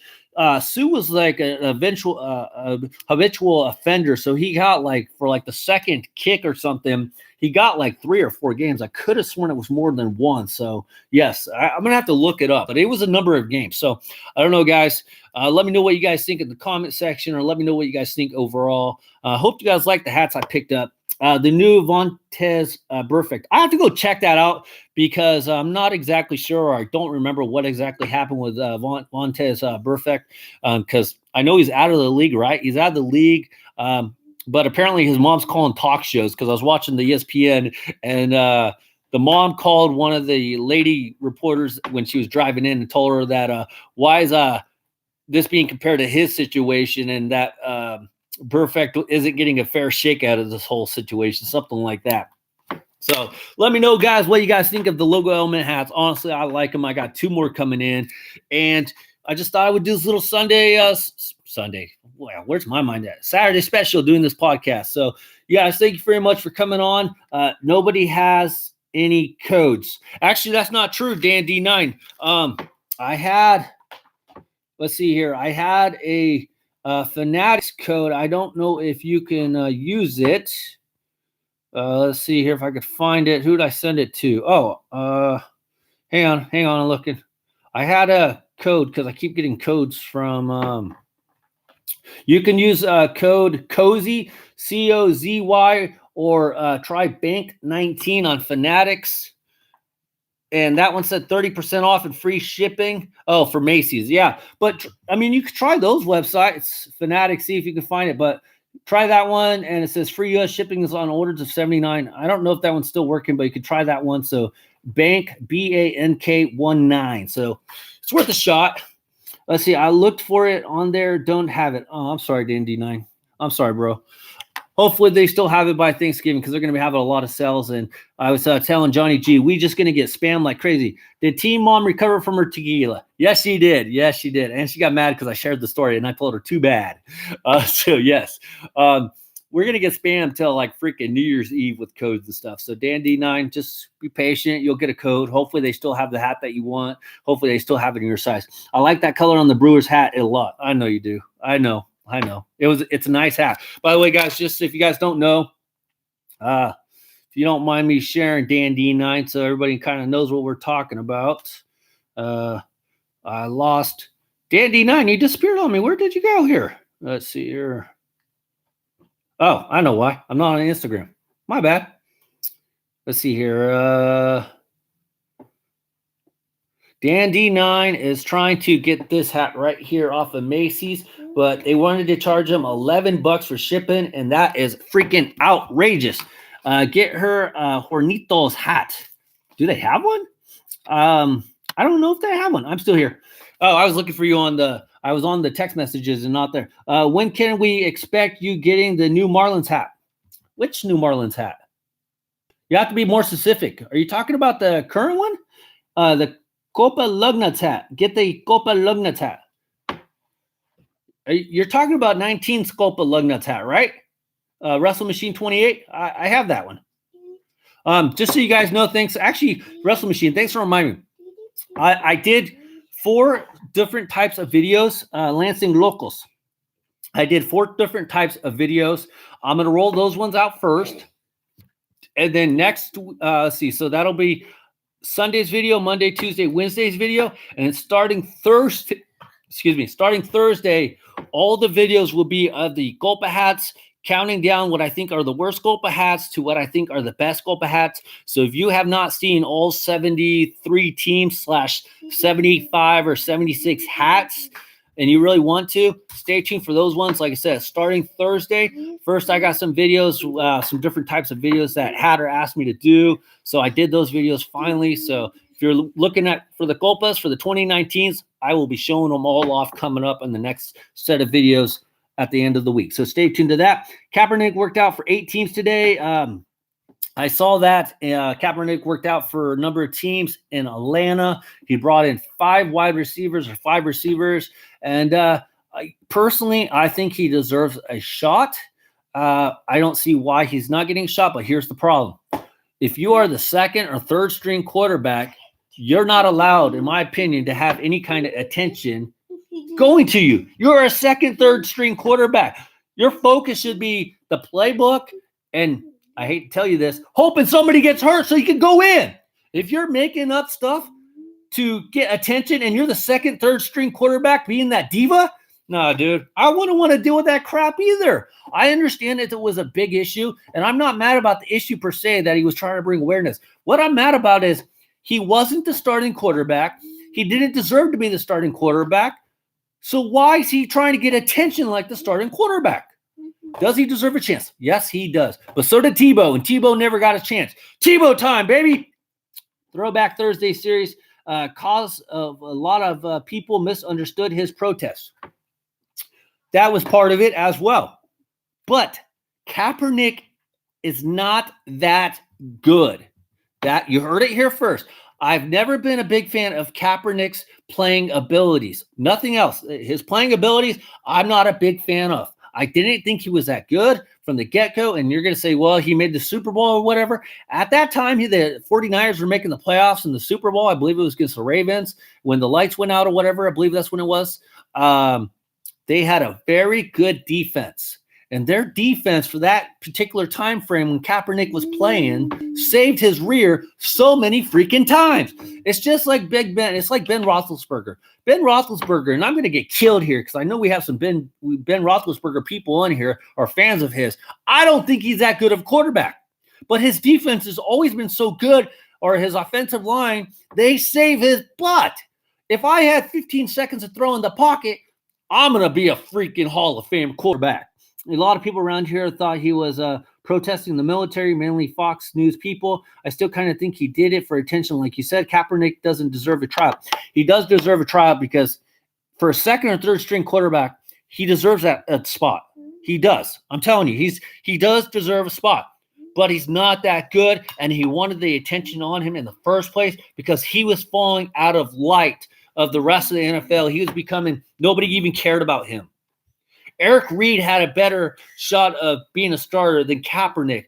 Sue was like an habitual offender. So he got for the second kick or something, he got 3 or 4 games. I could have sworn it was more than 1. So yes, I'm going to have to look it up, but it was a number of games. So I don't know, guys. Let me know what you guys think in the comment section, or let me know what you guys think overall. Hope you guys like the hats I picked up. The new Vontaze Burfict. I have to go check that out because I'm not exactly sure, or I don't remember what exactly happened with Vontaze Burfict because I know he's out of the league, right? He's out of the league, but apparently his mom's calling talk shows because I was watching the ESPN and the mom called one of the lady reporters when she was driving in and told her that why is this being compared to his situation and that Burfict isn't getting a fair shake out of this whole situation, something like that. So let me know, guys, what you guys think of the logo element hats. Honestly, I like them. I got 2 more coming in, and I just thought I would do this little Sunday. Well, where's my mind at? Saturday special doing this podcast. So, you guys, thank you very much for coming on. Nobody has any codes. Actually, that's not true, Dan D9. Let's see here. I had a Fanatics code. I don't know if you can use it. Let's see here if I could find it. Who did I send it to? Oh, hang on, I'm looking. I had a code because I keep getting codes from. You can use code COZY, COZY, or try Bank 19 on Fanatics. And that one said 30% off and free shipping. Oh, for Macy's. Yeah. But, I mean, you could try those websites, Fanatics, see if you can find it. But try that one, and it says free U.S. shipping is on orders of $79. I don't know if that one's still working, but you could try that one. So, Bank, BANK 19. So, it's worth a shot. Let's see. I looked for it on there. Don't have it. Oh, I'm sorry, Dan D9. I'm sorry, bro. hopefully they still have it by Thanksgiving because they're going to be having a lot of sales. And I was telling Johnny G, we just going to get spammed like crazy. Did Teen Mom recover from her tequila? Yes, she did. Yes, she did. And she got mad because I shared the story and I told her too bad. So yes, we're going to get spammed till like freaking New Year's Eve with codes and stuff. So Dan D9, just be patient. You'll get a code. Hopefully they still have the hat that you want. Hopefully they still have it in your size. I like that color on the Brewers hat a lot. I know you do. I know. It's a nice hat. By the way, guys, just if you guys don't know, if you don't mind me sharing Dan D9 so everybody kind of knows what we're talking about. I lost Dan D9. He disappeared on me. Where did you go here? Let's see here. Oh, I know why. I'm not on Instagram. My bad. Let's see here. Dan D9 is trying to get this hat right here off of Macy's, but they wanted to charge him $11 for shipping, and that is freaking outrageous. Get her Hornitos hat. Do they have one? I don't know if they have one. I'm still here. Oh, I was looking for you I was on the text messages and not there. When can we expect you getting the new Marlins hat? Which new Marlins hat? You have to be more specific. Are you talking about the current one? The Copa Lugnats hat. Get the Copa Lugnats hat. You're talking about 19 Copa Lugnats hat, right? Wrestle Machine 28. I have that one. Just so you guys know, thanks. Actually, Wrestle Machine, thanks for reminding me. I did 4 different types of videos, Lansing Locals. I did 4 different types of videos. I'm going to roll those ones out first. And then next, let's see. So that'll be Sunday's video, Monday, Tuesday, Wednesday's video. And starting Thursday, all the videos will be of the Golpa hats, counting down what I think are the worst Golpa hats to what I think are the best Golpa hats. So if you have not seen all 73 teams / 75 or 76 hats, and you really want to, stay tuned for those ones. Like I said, starting Thursday. First, I got some videos, some different types of videos that Hatter asked me to do. So I did those videos finally. So if you're looking for the Golpas for the 2019s, I will be showing them all off coming up in the next set of videos at the end of the week. So stay tuned to that. Kaepernick worked out for 8 teams today. I saw that Kaepernick worked out for a number of teams in Atlanta. He brought in 5 wide receivers or 5 receivers. And personally, I think he deserves a shot. I don't see why he's not getting shot, but here's the problem. If you are the second or third string quarterback, you're not allowed, in my opinion, to have any kind of attention going to you. You're a second, third string quarterback. Your focus should be the playbook, and I hate to tell you this, hoping somebody gets hurt so you can go in. If you're making up stuff to get attention and you're the second, third string quarterback being that diva, no, dude, I wouldn't want to deal with that crap either. I understand that it was a big issue, and I'm not mad about the issue per se that he was trying to bring awareness. What I'm mad about is he wasn't the starting quarterback. He didn't deserve to be the starting quarterback. So why is he trying to get attention like the starting quarterback? Does he deserve a chance? Yes, he does. But so did Tebow, and Tebow never got a chance. Tebow time, baby. Throwback Thursday series. Cause of a lot of people misunderstood his protest. That was part of it as well. But Kaepernick is not that good. That you heard it here first. I've never been a big fan of Kaepernick's playing abilities. Nothing else. His playing abilities, I'm not a big fan of. I didn't think he was that good from the get-go, and you're going to say, well, he made the Super Bowl or whatever. At that time, the 49ers were making the playoffs in the Super Bowl. I believe it was against the Ravens. When the lights went out or whatever, I believe that's when it was. They had a very good defense. And their defense for that particular time frame when Kaepernick was playing saved his rear so many freaking times. It's just like Big Ben. It's like Ben Roethlisberger. Ben Roethlisberger, and I'm going to get killed here because I know we have some Ben Roethlisberger people on here or fans of his. I don't think he's that good of a quarterback. But his defense has always been so good, or his offensive line, they save his butt. If I had 15 seconds to throw in the pocket, I'm going to be a freaking Hall of Fame quarterback. A lot of people around here thought he was protesting the military, mainly Fox News people. I still kind of think he did it for attention. Like you said, Kaepernick doesn't deserve a tryout. He does deserve a tryout because for a second or third string quarterback, he deserves that spot. He does. I'm telling you, he does deserve a spot, but he's not that good, and he wanted the attention on him in the first place because he was falling out of light of the rest of the NFL. He was becoming – nobody even cared about him. Eric Reed had a better shot of being a starter than Kaepernick,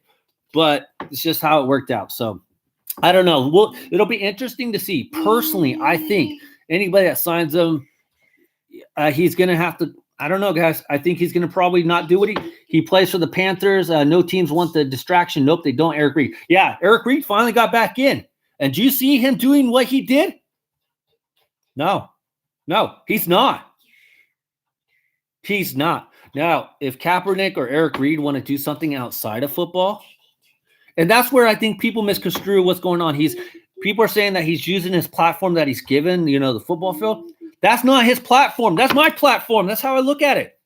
but it's just how it worked out. So I don't know. It'll be interesting to see. Personally, I think anybody that signs him, he's going to have to – I don't know, guys. I think he's going to probably not do what he plays for the Panthers. No teams want the distraction. Nope, they don't. Eric Reed. Yeah, Eric Reed finally got back in. And do you see him doing what he did? No, he's not. He's not. Now, if Kaepernick or Eric Reed want to do something outside of football, and that's where I think people misconstrue what's going on. People are saying that he's using his platform that he's given, the football field. That's not his platform. That's my platform. That's how I look at it.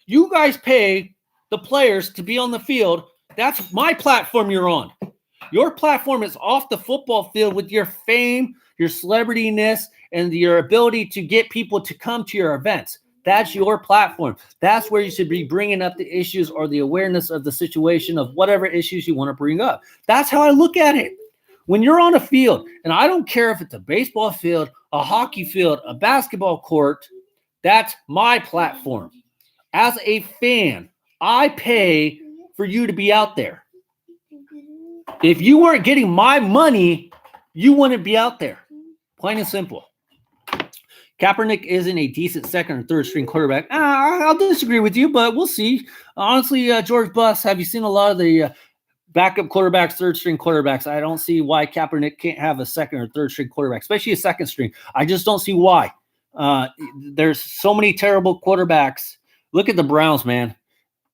You guys pay the players to be on the field. That's my platform you're on. Your platform is off the football field with your fame, your celebrityness, and your ability to get people to come to your events. That's your platform. That's where you should be bringing up the issues or the awareness of the situation of whatever issues you want to bring up. That's how I look at it. When you're on a field, and I don't care if it's a baseball field, a hockey field, a basketball court, that's my platform. As a fan, I pay for you to be out there. If you weren't getting my money, you wouldn't be out there. Plain and simple. Kaepernick isn't a decent second or third string quarterback. I'll disagree with you, but we'll see. Honestly, George Buss, have you seen a lot of the backup quarterbacks, third string quarterbacks? I don't see why Kaepernick can't have a second or third string quarterback, especially a second string. I just don't see why. There's so many terrible quarterbacks. Look at the Browns, man.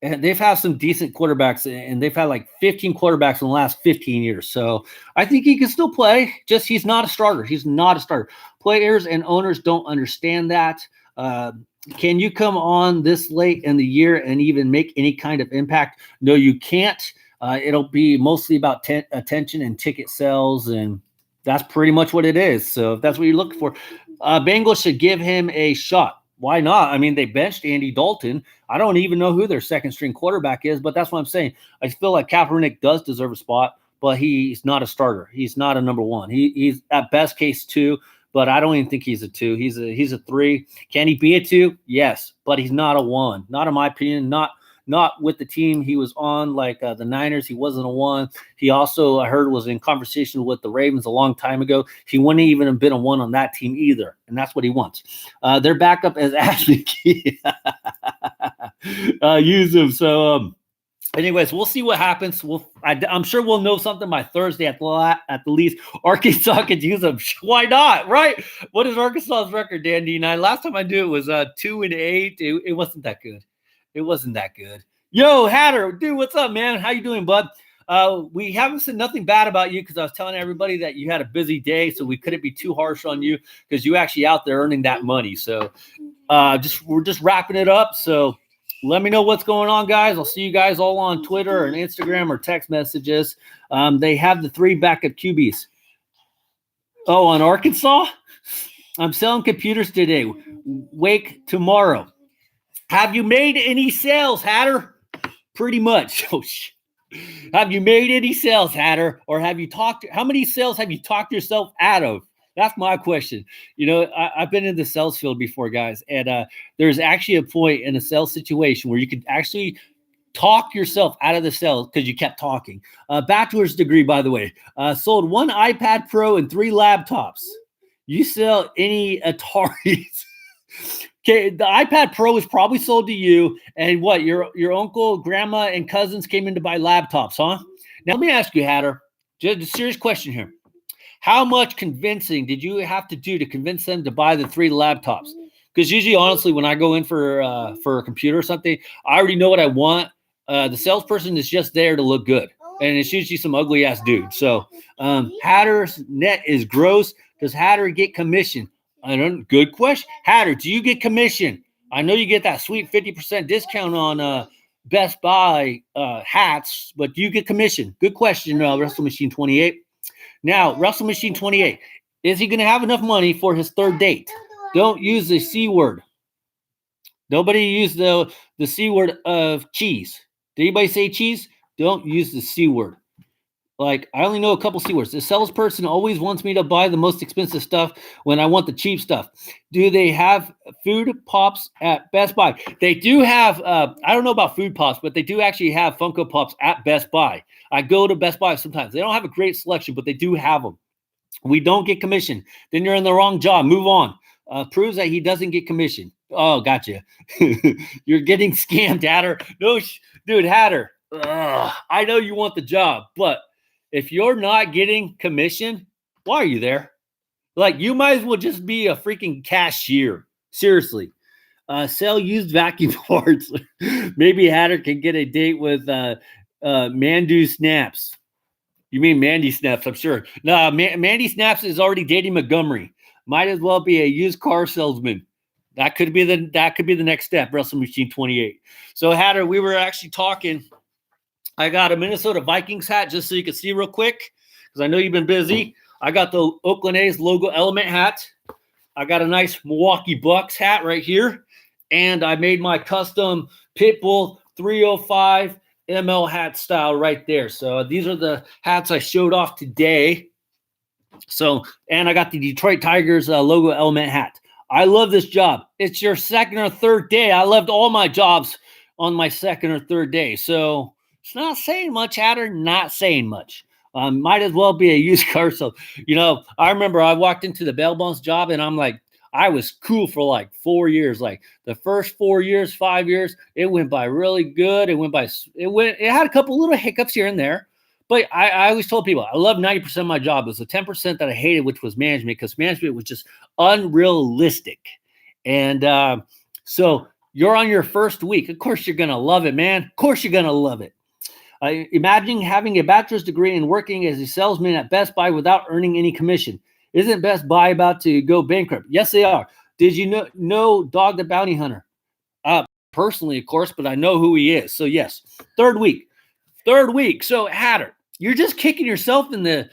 And they've had some decent quarterbacks, and they've had like 15 quarterbacks in the last 15 years. So I think he can still play. Just he's not a starter. He's not a starter. Players and owners don't understand that. Can you come on this late in the year and even make any kind of impact? No, you can't. It'll be mostly about attention and ticket sales, and that's pretty much what it is. So if that's what you're looking for, Bengals should give him a shot. Why not? I mean, they benched Andy Dalton. I don't even know who their second string quarterback is, but that's what I'm saying. I feel like Kaepernick does deserve a spot, but he's not a starter. He's not a number one. He's at best case 2, but I don't even think he's a 2. He's a 3. Can he be a 2? Yes, but he's not a 1. Not in my opinion. Not with the team he was on, like the Niners. He wasn't a 1. He also, I heard, was in conversation with the Ravens a long time ago. He wouldn't even have been a 1 on that team either, and that's what he wants. Their backup is Ashley Key. Use him. So, anyways, we'll see what happens. I'm sure we'll know something by Thursday at the least. Arkansas could use him. Why not, right? What is Arkansas's record, Dan D9? Last time I knew it was 2-8. It wasn't that good. It wasn't that good. Yo, Hatter, dude, what's up, man? How you doing, bud? We haven't said nothing bad about you because I was telling everybody that you had a busy day, so we couldn't be too harsh on you because you actually out there earning that money. So we're just wrapping it up. So let me know what's going on, guys. I'll see you guys all on Twitter and Instagram or text messages. They have the 3 backup QBs. Oh, on Arkansas? I'm selling computers today. Wake tomorrow. Have you made any sales, Hatter? Pretty much. Oh, have you made any sales, Hatter? Or have you how many sales have you talked yourself out of? That's my question. I've been in the sales field before, guys, and there's actually a point in a sales situation where you could actually talk yourself out of the sales because you kept talking. Bachelor's degree, by the way. Sold 1 iPad Pro and 3 laptops. You sell any Ataris? Okay, the iPad Pro was probably sold to you, and what, your uncle, grandma, and cousins came in to buy laptops, huh? Now, let me ask you, Hatter, just a serious question here. How much convincing did you have to do to convince them to buy the 3 laptops? Because usually, honestly, when I go in for a computer or something, I already know what I want. The salesperson is just there to look good, and it's usually some ugly-ass dude. So Hatter's net is gross. Does Hatter get commission? Good question. Hatter, do you get commission? I know you get that sweet 50% discount on Best Buy hats, but do you get commission? Good question, Wrestle Machine 28. Now, Wrestle Machine 28, is he going to have enough money for his 3rd date? Don't use the C word. Nobody use the C word of cheese. Did anybody say cheese? Don't use the C word. Like, I only know a couple C words. The salesperson always wants me to buy the most expensive stuff when I want the cheap stuff. Do they have food pops at Best Buy? They do have, I don't know about food pops, but they do actually have Funko Pops at Best Buy. I go to Best Buy sometimes. They don't have a great selection, but they do have them. We don't get commission. Then you're in the wrong job. Move on. Proves that he doesn't get commission. Oh, gotcha. You're getting scammed, Hatter. No, dude, Hatter. I know you want the job, but if you're not getting commission, why are you there? Like, you might as well just be a freaking cashier. Seriously. Sell used vacuum parts. Maybe Hatter can get a date with Mandu Snaps. You mean Mandy Snaps, I'm sure. No, Mandy Snaps is already dating Montgomery. Might as well be a used car salesman. That could be the next step, Wrestle Machine 28. So, Hatter, we were actually talking. I got a Minnesota Vikings hat just so you can see real quick, because I know you've been busy. I got the Oakland A's logo element hat. I got a nice Milwaukee Bucks hat right here. And I made my custom Pitbull 305 ML hat style right there. So these are the hats I showed off today. So, and I got the Detroit Tigers logo element hat. I love this job. It's your second or third day. I loved all my jobs on my second or third day. So it's not saying much, Hatter, not saying much. Might as well be a used car. So, I remember I walked into the bail bonds job and I'm like, I was cool for like 4 years. Like the first 4 years, 5 years, it went by really good. It had a couple little hiccups here and there. But I always told people I love 90% of my job. It was the 10% that I hated, which was management, because management was just unrealistic. And so you're on your first week. Of course, you're going to love it, man. Of course, you're going to love it. Imagine having a bachelor's degree and working as a salesman at Best Buy without earning any commission. Isn't Best Buy about to go bankrupt? Yes, they are. Did you know Dog the Bounty Hunter? Personally, of course, but I know who he is. So, yes, third week. So, Hatter, you're just kicking yourself in the,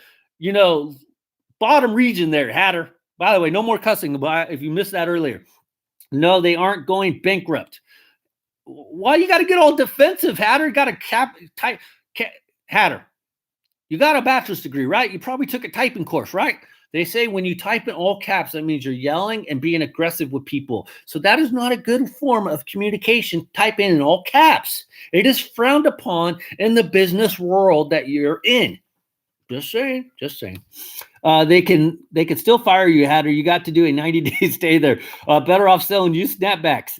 bottom region there, Hatter. By the way, no more cussing if you missed that earlier. No, they aren't going bankrupt. Why you got to get all defensive, Hatter? You got a Hatter. You got a bachelor's degree, right? You probably took a typing course, right? They say when you type in all caps, that means you're yelling and being aggressive with people. So that is not a good form of communication. Type in all caps. It is frowned upon in the business world that you're in. Just saying. They can still fire you, Hatter. You got to do a 90-day stay there. Better off selling you snapbacks.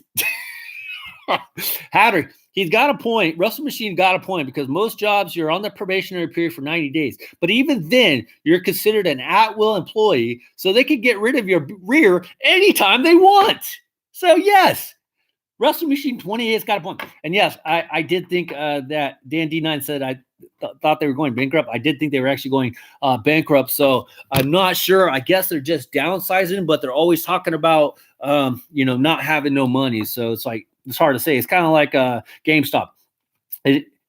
Hatter, he's got a point. Wrestle Machine got a point, because most jobs you're on the probationary period for 90 days. But even then, you're considered an at-will employee, so they can get rid of your rear anytime they want. So, yes, Wrestle Machine 28's got a point. And yes, I did think that Dan D9 said I thought they were going bankrupt. I did think they were actually going bankrupt. So I'm not sure. I guess they're just downsizing, but they're always talking about, not having no money. So it's like, it's hard to say. It's kind of like GameStop.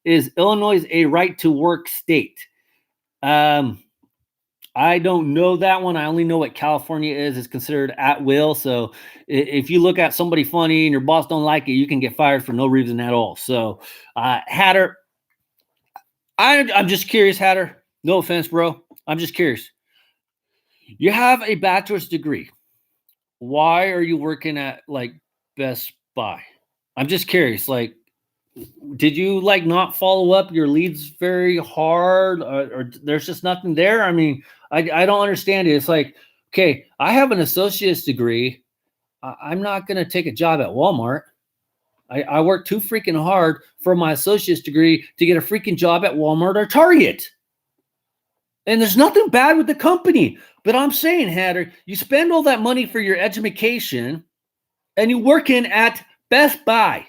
Is Illinois a right to work state? I don't know that one. I only know what California is. It's considered at will. So if you look at somebody funny and your boss don't like it, you can get fired for no reason at all. So Hatter, I'm just curious, Hatter. No offense, bro. I'm just curious. You have a bachelor's degree. Why are you working at like Best Buy? I'm just curious. Like, did you like not follow up your leads very hard, or there's just nothing there? I mean, I don't understand it. It's like, okay, I have an associate's degree. I'm not going to take a job at Walmart. I worked too freaking hard for my associate's degree to get a freaking job at Walmart or Target. And there's nothing bad with the company. But I'm saying, Hatter, you spend all that money for your education and you work in at Best Buy.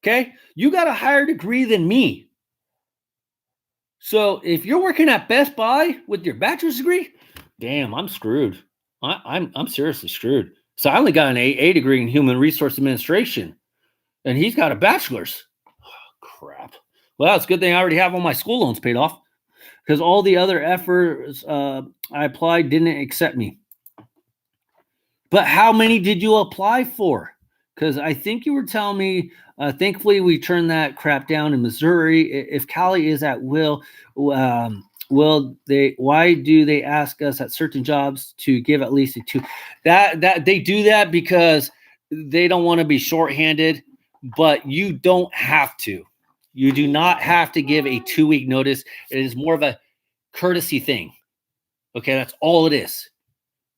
Okay? You got a higher degree than me. So if you're working at Best Buy with your bachelor's degree, damn, I'm screwed. I'm seriously screwed. So I only got an AA degree in human resource administration, and he's got a bachelor's. Oh, crap. Well, it's a good thing I already have all my school loans paid off, because all the other efforts I applied didn't accept me. But how many did you apply for? Because I think you were telling me, thankfully, we turned that crap down in Missouri. If Cali is at will, will they? Why do they ask us at certain jobs to give at least a 2? That they do that because they don't want to be shorthanded, but you don't have to. You do not have to give a 2-week notice. It is more of a courtesy thing. Okay, that's all it is.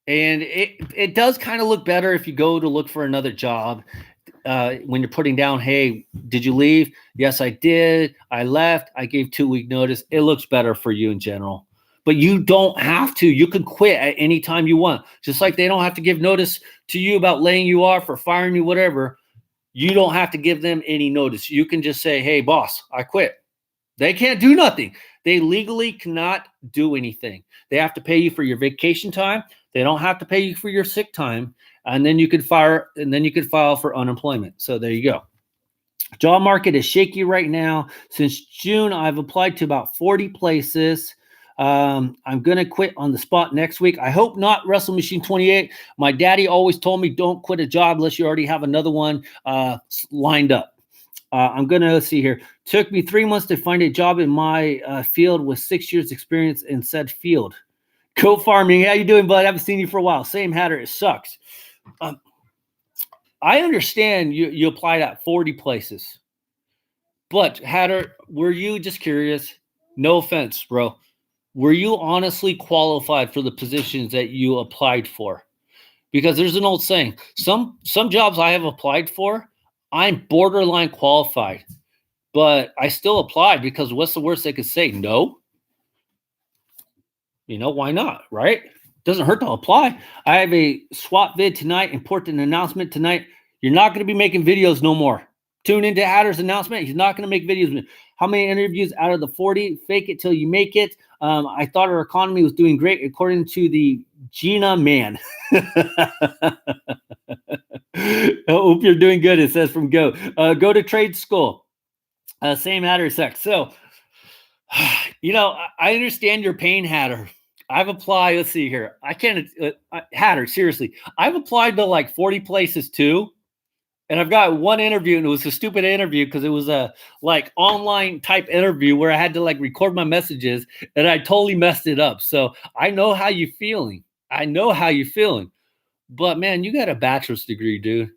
And it does kind of look better if you go to look for another job. When you're putting down, hey, did you leave? Yes, I did. I left. I gave 2-week notice. It looks better for you in general. But you don't have to. You can quit at any time you want. Just like they don't have to give notice to you about laying you off or firing you, whatever. You don't have to give them any notice. You can just say, hey, boss, I quit. They can't do nothing. They legally cannot do anything. They have to pay you for your vacation time. They don't have to pay you for your sick time. And then you could file for unemployment. So there you go. Job market is shaky right now. Since June, I've applied to about 40 places. I'm going to quit on the spot next week. I hope not. Wrestle Machine 28. My daddy always told me don't quit a job unless you already have another one lined up. I'm going to see here. Took me 3 months to find a job in my field with 6 years experience in said field. Goat farming. How you doing, bud? I haven't seen you for a while. Same Hatter. It sucks. I understand you applied at 40 places. But Hatter, were you just curious? No offense, bro. Were you honestly qualified for the positions that you applied for? Because there's an old saying. Some jobs I have applied for, I'm borderline qualified. But I still applied because what's the worst they could say? No. Why not, right? Doesn't hurt to apply. I have a swap vid tonight, important announcement tonight. You're not going to be making videos no more. Tune into Hatter's announcement. He's not going to make videos. How many interviews out of the 40? Fake it till you make it. I thought our economy was doing great according to the Gina man. I hope you're doing good. It says from Go. Go to trade school. Same Hatter sex. So, I understand your pain, Hatter. I've applied. Let's see here. I can't, Hatter, seriously. I've applied to like 40 places too. And I've got one interview, and it was a stupid interview because it was a like online type interview where I had to like record my messages, and I totally messed it up. So I know how you're feeling. But man, you got a bachelor's degree, dude.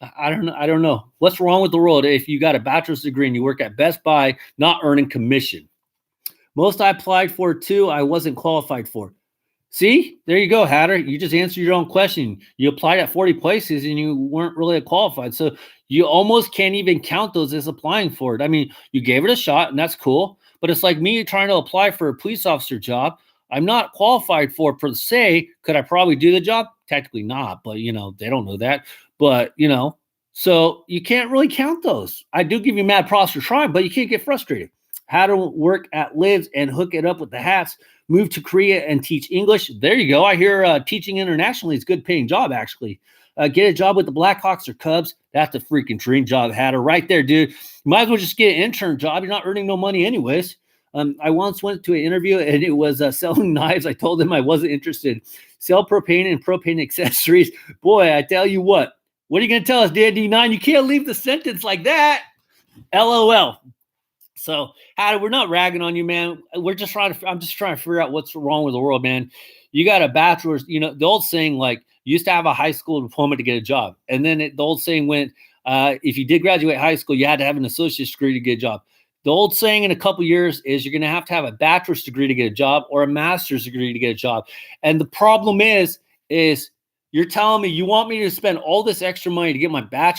I don't know. What's wrong with the world if you got a bachelor's degree and you work at Best Buy not earning commission? Most I applied for too, I wasn't qualified for. See, there you go, Hatter. You just answered your own question. You applied at 40 places and you weren't really qualified. So you almost can't even count those as applying for it. I mean, you gave it a shot and that's cool. But it's like me trying to apply for a police officer job. I'm not qualified for per se. Could I probably do the job? Technically not, but they don't know that. But so you can't really count those. I do give you mad props for trying, but you can't get frustrated. How to work at Lives and hook it up with the hats. Move to Korea and teach English. There you go. I hear teaching internationally is a good paying job, actually. Get a job with the Blackhawks or Cubs. That's a freaking dream job, Hatter. Right there, dude. You might as well just get an intern job. You're not earning no money anyways. I once went to an interview and it was selling knives. I told them I wasn't interested. Sell propane and propane accessories. Boy, I tell you what. What are you going to tell us, Dan D9? You can't leave the sentence like that. LOL. So, Hatter, we're not ragging on you, man. I'm just trying to figure out what's wrong with the world, man. You got a bachelor's, the old saying, like, you used to have a high school diploma to get a job. And then the old saying went, if you did graduate high school, you had to have an associate's degree to get a job. The old saying in a couple years is you're going to have a bachelor's degree to get a job or a master's degree to get a job. And the problem is you're telling me you want me to spend all this extra money to get my bachelor's